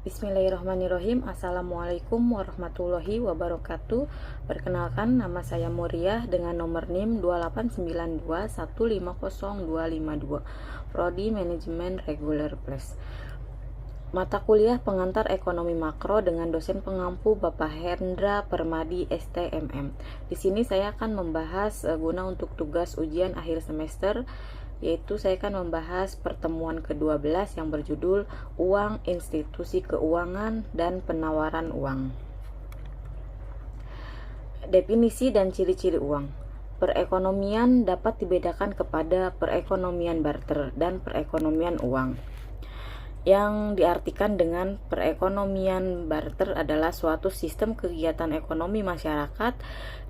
Bismillahirrahmanirrahim. Assalamualaikum warahmatullahi wabarakatuh. Perkenalkan, nama saya Muriah dengan nomor NIM 28921500252, Prodi Manajemen Reguler Plus. Mata kuliah pengantar ekonomi makro dengan dosen pengampu Bapak Hendra Permadi STMM. Di sini saya akan membahas guna untuk tugas ujian akhir semester, yaitu saya akan membahas pertemuan ke-12 yang berjudul Uang, Institusi Keuangan, dan Penawaran Uang. Definisi dan ciri-ciri uang. Perekonomian dapat dibedakan kepada perekonomian barter dan perekonomian uang. Yang diartikan dengan perekonomian barter adalah suatu sistem kegiatan ekonomi masyarakat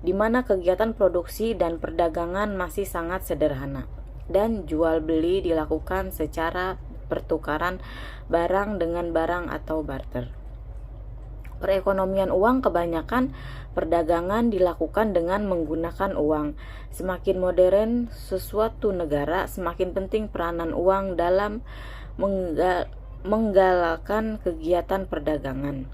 di mana kegiatan produksi dan perdagangan masih sangat sederhana dan jual beli dilakukan secara pertukaran barang dengan barang atau barter. Perekonomian uang kebanyakan perdagangan dilakukan dengan menggunakan uang. Semakin modern sesuatu negara, semakin penting peranan uang dalam menggalakkan kegiatan perdagangan.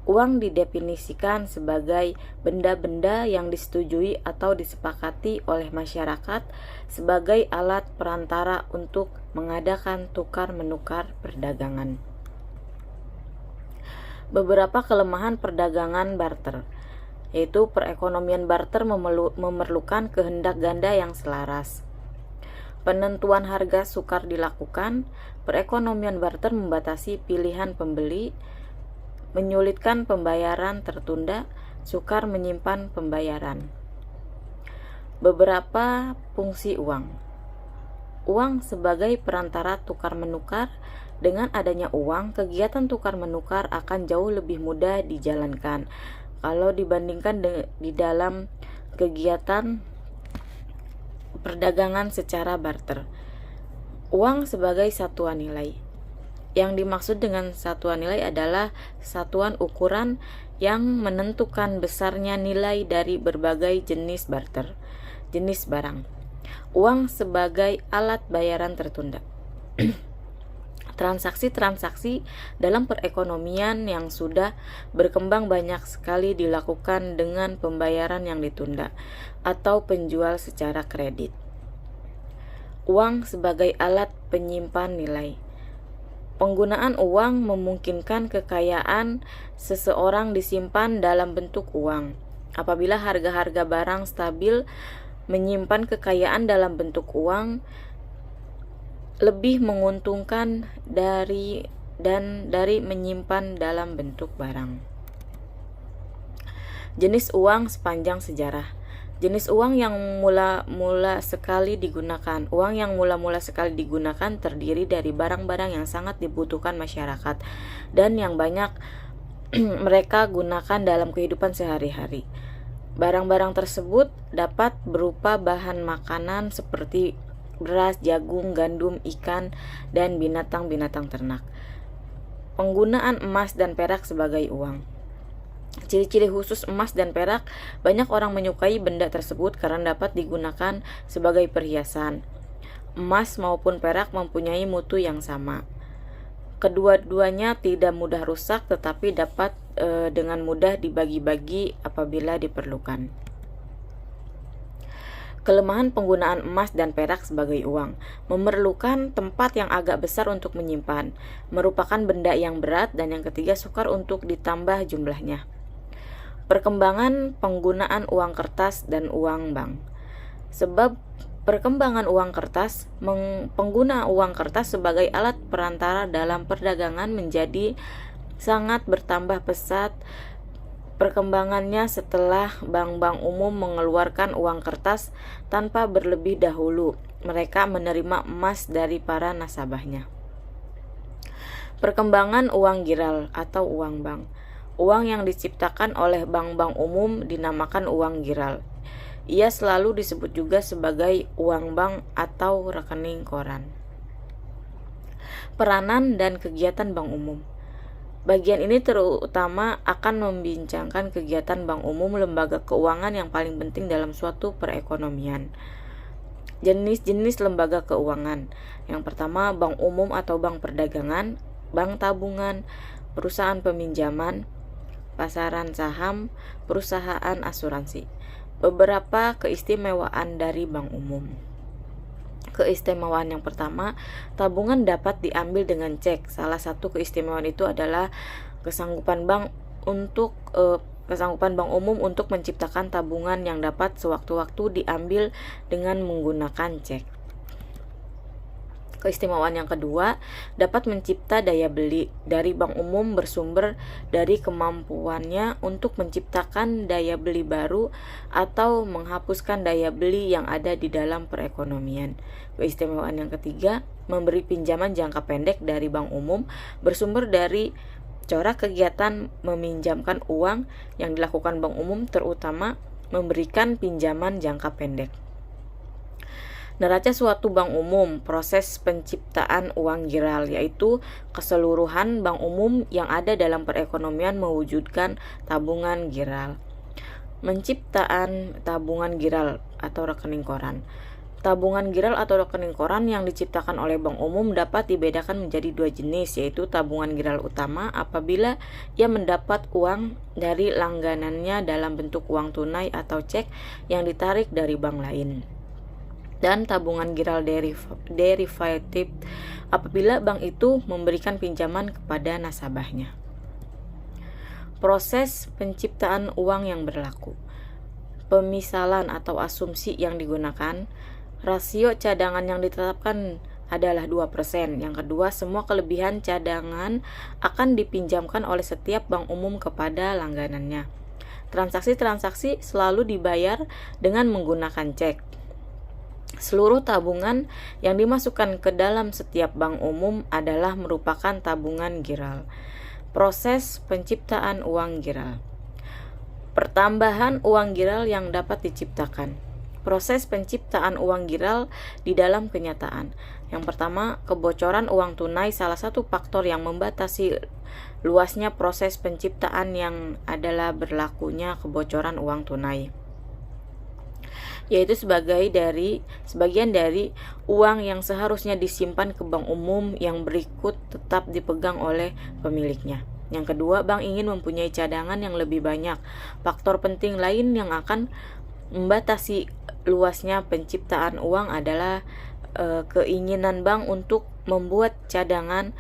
Uang didefinisikan sebagai benda-benda yang disetujui atau disepakati oleh masyarakat sebagai alat perantara untuk mengadakan tukar-menukar perdagangan. Beberapa kelemahan perdagangan barter, yaitu perekonomian barter memerlukan kehendak ganda yang selaras. Penentuan harga sukar dilakukan. Perekonomian barter membatasi pilihan pembeli, menyulitkan pembayaran tertunda, sukar menyimpan pembayaran. Beberapa fungsi uang. Uang sebagai perantara tukar-menukar. Dengan adanya uang, kegiatan tukar-menukar akan jauh lebih mudah dijalankan kalau dibandingkan di dalam kegiatan perdagangan secara barter. Uang sebagai satuan nilai. Yang dimaksud dengan satuan nilai adalah satuan ukuran yang menentukan besarnya nilai dari berbagai jenis barang. Uang sebagai alat bayaran tertunda. Transaksi-transaksi dalam perekonomian yang sudah berkembang banyak sekali dilakukan dengan pembayaran yang ditunda atau penjual secara kredit. Uang sebagai alat penyimpan nilai. Penggunaan uang memungkinkan kekayaan seseorang disimpan dalam bentuk uang. Apabila harga-harga barang stabil, menyimpan kekayaan dalam bentuk uang lebih menguntungkan dari menyimpan dalam bentuk barang. Jenis uang sepanjang sejarah. Jenis uang yang mula-mula sekali digunakan. Uang yang mula-mula sekali digunakan terdiri dari barang-barang yang sangat dibutuhkan masyarakat dan yang banyak mereka gunakan dalam kehidupan sehari-hari. Barang-barang tersebut dapat berupa bahan makanan seperti beras, jagung, gandum, ikan, dan binatang-binatang ternak. Penggunaan emas dan perak sebagai uang. Ciri-ciri khusus emas dan perak. Banyak orang menyukai benda tersebut karena dapat digunakan sebagai perhiasan. Emas maupun perak mempunyai mutu yang sama. Kedua-duanya tidak mudah rusak tetapi dapat dengan mudah dibagi-bagi apabila diperlukan. Kelemahan penggunaan emas dan perak sebagai uang. Memerlukan tempat yang agak besar untuk menyimpan. Merupakan benda yang berat. Dan yang ketiga, sukar untuk ditambah jumlahnya. Perkembangan penggunaan uang kertas dan uang bank. Sebab perkembangan uang kertas, pengguna uang kertas sebagai alat perantara dalam perdagangan menjadi sangat bertambah pesat. Perkembangannya setelah bank-bank umum mengeluarkan uang kertas tanpa berlebih dahulu. Mereka menerima emas dari para nasabahnya. Perkembangan uang giral atau uang bank. Uang yang diciptakan oleh bank-bank umum dinamakan uang giral. Ia selalu disebut juga sebagai uang bank atau rekening koran. Peranan dan kegiatan bank umum. Bagian ini terutama akan membincangkan kegiatan bank umum, lembaga keuangan yang paling penting dalam suatu perekonomian. Jenis-jenis lembaga keuangan. Yang pertama, bank umum atau bank perdagangan, bank tabungan, perusahaan peminjaman, pasaran saham, perusahaan asuransi. Beberapa keistimewaan dari bank umum. Keistimewaan yang pertama, tabungan dapat diambil dengan cek. Salah satu keistimewaan itu adalah kesanggupan bank umum untuk menciptakan tabungan yang dapat sewaktu-waktu diambil dengan menggunakan cek. Keistimewaan yang kedua, dapat mencipta daya beli dari bank umum bersumber dari kemampuannya untuk menciptakan daya beli baru atau menghapuskan daya beli yang ada di dalam perekonomian. Keistimewaan yang ketiga, memberi pinjaman jangka pendek dari bank umum bersumber dari corak kegiatan meminjamkan uang yang dilakukan bank umum, terutama memberikan pinjaman jangka pendek. Neraca suatu bank umum, proses penciptaan uang giral, yaitu keseluruhan bank umum yang ada dalam perekonomian mewujudkan tabungan giral. Menciptaan tabungan giral atau rekening koran. Tabungan giral atau rekening koran yang diciptakan oleh bank umum dapat dibedakan menjadi dua jenis, yaitu tabungan giral utama apabila ia mendapat uang dari langganannya dalam bentuk uang tunai atau cek yang ditarik dari bank lain, dan tabungan giral derivatif apabila bank itu memberikan pinjaman kepada nasabahnya. Proses penciptaan uang yang berlaku. Pemisalan atau asumsi yang digunakan. Rasio cadangan yang ditetapkan adalah 2%. Yang kedua, semua kelebihan cadangan akan dipinjamkan oleh setiap bank umum kepada langganannya. Transaksi-transaksi selalu dibayar dengan menggunakan cek. Seluruh tabungan yang dimasukkan ke dalam setiap bank umum adalah merupakan tabungan giral. Proses penciptaan uang giral. Pertambahan uang giral yang dapat diciptakan. Proses penciptaan uang giral di dalam kenyataan. Yang pertama, kebocoran uang tunai salah satu faktor yang membatasi luasnya proses penciptaan yang adalah berlakunya kebocoran uang tunai, yaitu sebagian dari uang yang seharusnya disimpan ke bank umum yang berikut tetap dipegang oleh pemiliknya. Yang kedua, bank ingin mempunyai cadangan yang lebih banyak. Faktor penting lain yang akan membatasi luasnya penciptaan uang adalah keinginan bank untuk membuat cadangan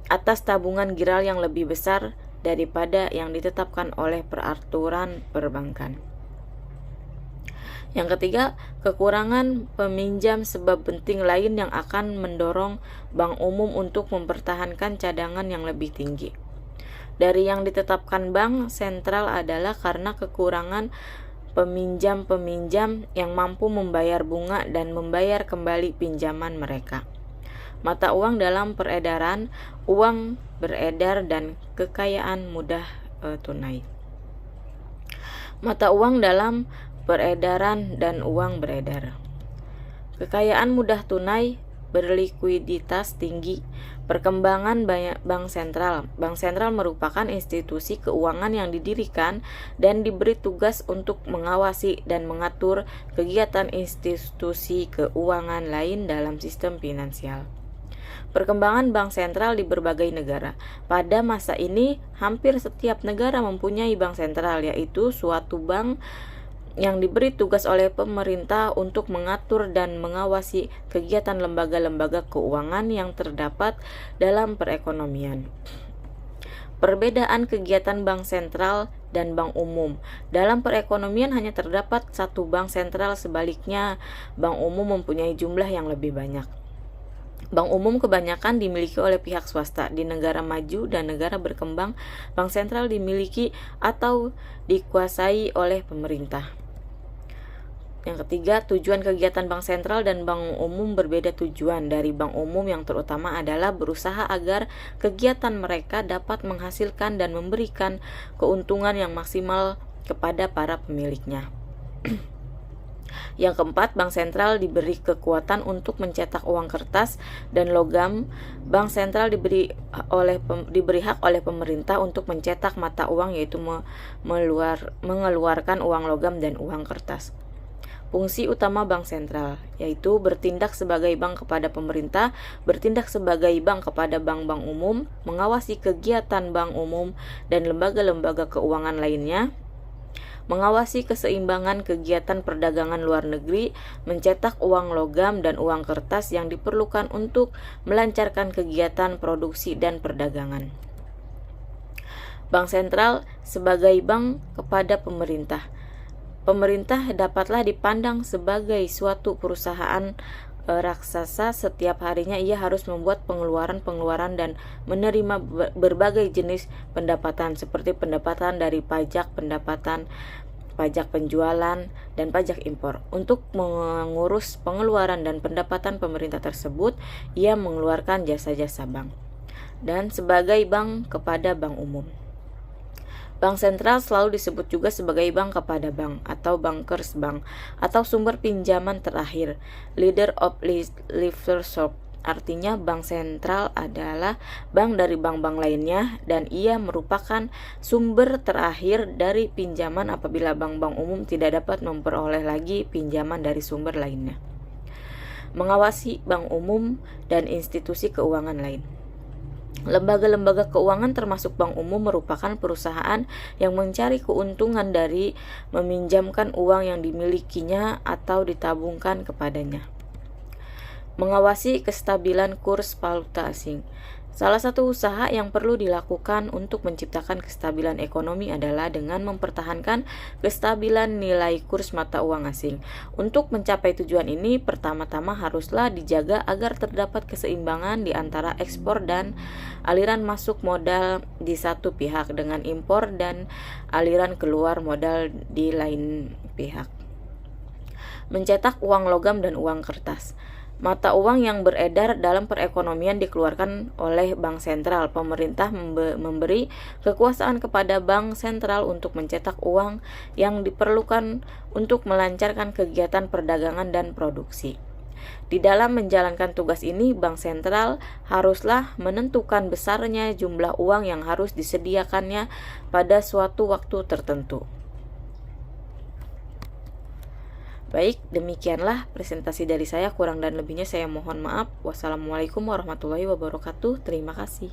atas tabungan giral yang lebih besar daripada yang ditetapkan oleh peraturan perbankan. Yang ketiga, kekurangan peminjam sebab penting lain yang akan mendorong bank umum untuk mempertahankan cadangan yang lebih tinggi dari yang ditetapkan bank sentral adalah karena kekurangan peminjam-peminjam yang mampu membayar bunga dan membayar kembali pinjaman mereka. Mata uang dalam peredaran, uang beredar dan kekayaan mudah tunai. Mata uang dalam peredaran dan uang beredar. Kekayaan mudah tunai, berlikuiditas tinggi, perkembangan bank sentral. Bank sentral merupakan institusi keuangan yang didirikan dan diberi tugas untuk mengawasi dan mengatur kegiatan institusi keuangan lain dalam sistem finansial. Perkembangan bank sentral di berbagai negara. Pada masa ini, hampir setiap negara mempunyai bank sentral, yaitu suatu bank yang diberi tugas oleh pemerintah untuk mengatur dan mengawasi kegiatan lembaga-lembaga keuangan yang terdapat dalam perekonomian. Perbedaan kegiatan bank sentral dan bank umum. Dalam perekonomian hanya terdapat satu bank sentral, sebaliknya bank umum mempunyai jumlah yang lebih banyak. Bank umum kebanyakan dimiliki oleh pihak swasta. Di negara maju dan negara berkembang, bank sentral dimiliki atau dikuasai oleh pemerintah. Yang ketiga, tujuan kegiatan bank sentral dan bank umum berbeda. Tujuan dari bank umum yang terutama adalah berusaha agar kegiatan mereka dapat menghasilkan dan memberikan keuntungan yang maksimal kepada para pemiliknya. Yang keempat, bank sentral diberi kekuatan untuk mencetak uang kertas dan logam. Bank sentral diberi hak oleh pemerintah untuk mencetak mata uang, yaitu mengeluarkan uang logam dan uang kertas. Fungsi utama bank sentral yaitu bertindak sebagai bank kepada pemerintah, bertindak sebagai bank kepada bank-bank umum, mengawasi kegiatan bank umum dan lembaga-lembaga keuangan lainnya, mengawasi keseimbangan kegiatan perdagangan luar negeri, mencetak uang logam dan uang kertas yang diperlukan untuk melancarkan kegiatan produksi dan perdagangan. Bank sentral sebagai bank kepada pemerintah. Pemerintah dapatlah dipandang sebagai suatu perusahaan raksasa. Setiap harinya ia harus membuat pengeluaran dan menerima berbagai jenis pendapatan seperti pendapatan dari pajak, pendapatan pajak penjualan, dan pajak impor. Untuk mengurus pengeluaran dan pendapatan pemerintah tersebut, ia mengeluarkan jasa-jasa bank. Dan sebagai bank kepada bank umum. Bank sentral selalu disebut juga sebagai bank kepada bank atau bankers bank atau sumber pinjaman terakhir, leader of lifter-shop. Artinya bank sentral adalah bank dari bank-bank lainnya dan ia merupakan sumber terakhir dari pinjaman apabila bank-bank umum tidak dapat memperoleh lagi pinjaman dari sumber lainnya. Mengawasi bank umum dan institusi keuangan lain. Lembaga-lembaga keuangan termasuk bank umum merupakan perusahaan yang mencari keuntungan dari meminjamkan uang yang dimilikinya atau ditabungkan kepadanya. Mengawasi kestabilan kurs valuta asing. Salah satu usaha yang perlu dilakukan untuk menciptakan kestabilan ekonomi adalah dengan mempertahankan kestabilan nilai kurs mata uang asing. Untuk mencapai tujuan ini, pertama-tama haruslah dijaga agar terdapat keseimbangan di antara ekspor dan aliran masuk modal di satu pihak dengan impor dan aliran keluar modal di lain pihak. Mencetak uang logam dan uang kertas. Mata uang yang beredar dalam perekonomian dikeluarkan oleh bank sentral. Pemerintah memberi kekuasaan kepada bank sentral untuk mencetak uang yang diperlukan untuk melancarkan kegiatan perdagangan dan produksi. Di dalam menjalankan tugas ini, bank sentral haruslah menentukan besarnya jumlah uang yang harus disediakannya pada suatu waktu tertentu. Baik, demikianlah presentasi dari saya. Kurang dan lebihnya saya mohon maaf. Wassalamualaikum warahmatullahi wabarakatuh. Terima kasih.